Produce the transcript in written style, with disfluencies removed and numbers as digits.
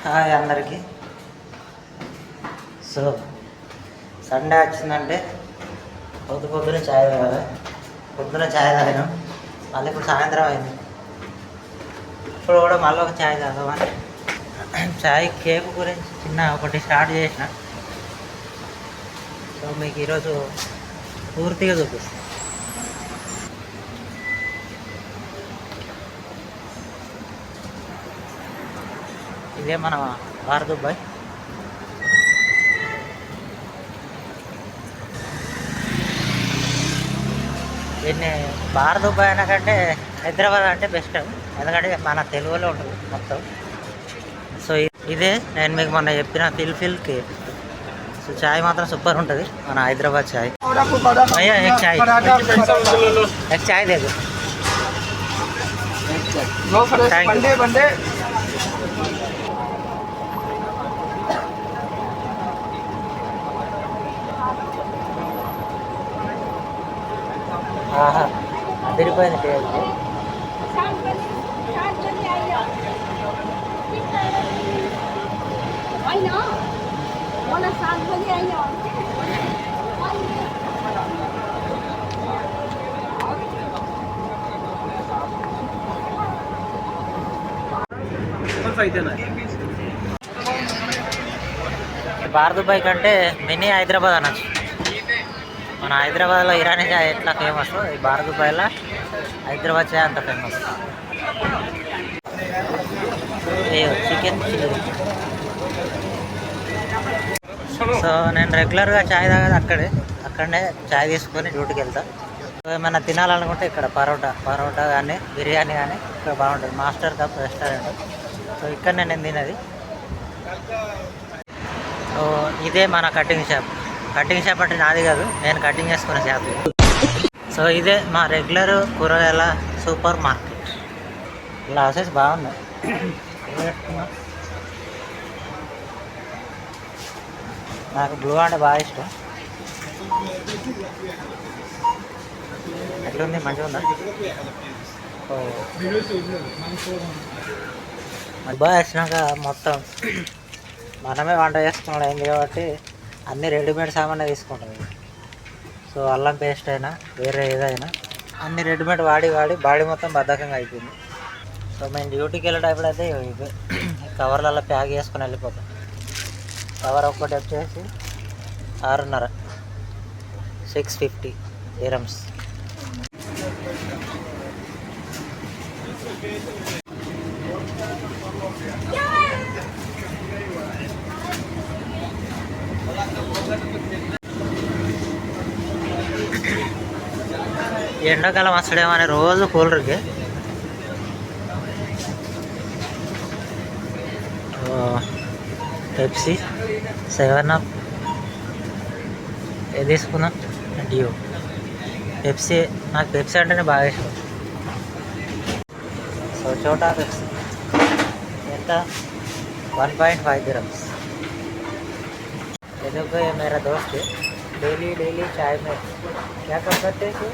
Hi అందరికీ. So Sunday వచ్చిందంటే పొద్దున ఛాయ్ తాగాలి. పొద్దున ఛాయ్ తాగాను, మళ్ళీ ఇప్పుడు సాయంత్రం అయింది. ఇప్పుడు కూడా మళ్ళీ ఒక ఛాయ్ తాగామని ఛాయ్ కేక్ గురించి చిన్న ఒకటి స్టార్ట్ చేసిన. సో మీకు ఈరోజు పూర్తిగా చూపిస్తాను. ఇదే మన బార్ దుబాయ్. దీన్ని బార్ దుబాయ్ అనకంటే హైదరాబాద్ అంటే బెస్ట్, ఎందుకంటే మన తెలుగులో ఉంటుంది మొత్తం. సో ఇదే నేను మీకు మొన్న చెప్పిన ఫిల్ కేక్. సో చాయ్ మాత్రం సూపర్ ఉంటుంది, మన హైదరాబాద్ చాయ్. एक चाय दे दो. అదిరిపోయింది టేస్ట్. బార్ దుబాయ్ కంటే మినీ హైదరాబాద్ అనొచ్చు. మన హైదరాబాద్లో ఇరానీ చాయ్ ఎట్లా ఫేమస్, ఈ బార్ దుబాయ్లో హైదరాబాద్ చాయ్ అంత ఫేమస్. Chicken chilli. సో నేను రెగ్యులర్గా చాయ్ తాగేది అక్కడనే చాయ్ తీసుకొని డ్యూటీకి వెళ్తా. సో ఏమైనా తినాలనుకుంటే ఇక్కడ పరోటా కానీ బిర్యానీ కానీ ఇక్కడ బాగుంటుంది. Master cup restaurant. సో ఇక్కడనే నేను తినది. సో ఇదే మన కటింగ్ షాప్ అంటే నాది కాదు, నేను కటింగ్ చేసుకునే షాప్. సో ఇదే మా రెగ్యులర్ కూరగాయల సూపర్ మార్కెట్. గ్లాసెస్ బాగున్నాయి. నాకు బ్లూ అంటే బాగా ఇష్టం. ఎట్లుంది, మంచిగా ఉందా? బాగా వచ్చినాక మొత్తం మనమే వంట చేసుకున్నాడు అయింది కాబట్టి అన్నీ రెడీమేడ్ సామాన్లు తీసుకుంటాం. సో అల్లం పేస్ట్ అయినా వేరే ఏదైనా అన్నీ రెడీమేడ్ వాడి బాడీ మొత్తం బద్ధకంగా అయిపోయింది. సో మేము డ్యూటీకి వెళ్ళేటప్పుడు అయితే కవర్లలో ప్యాక్ చేసుకుని వెళ్ళిపోతాం. కవర్ ఒక్కటి వచ్చేసి 6.5 650 dirhams. ఎండాకాలం వస్తాడేమని రోజు కూలర్కి పెప్సీ 7 ఏది తీసుకున్నాం, డ్యూ. పెప్సీ, నాకు పెప్సీ అంటేనే బాగా ఇష్టం. సో చోటా పెప్సీ ఎంత? 1.5 dirhams. ये देखो, ये मेरा दोस्त है, डेली चाय में क्या कर करते हैं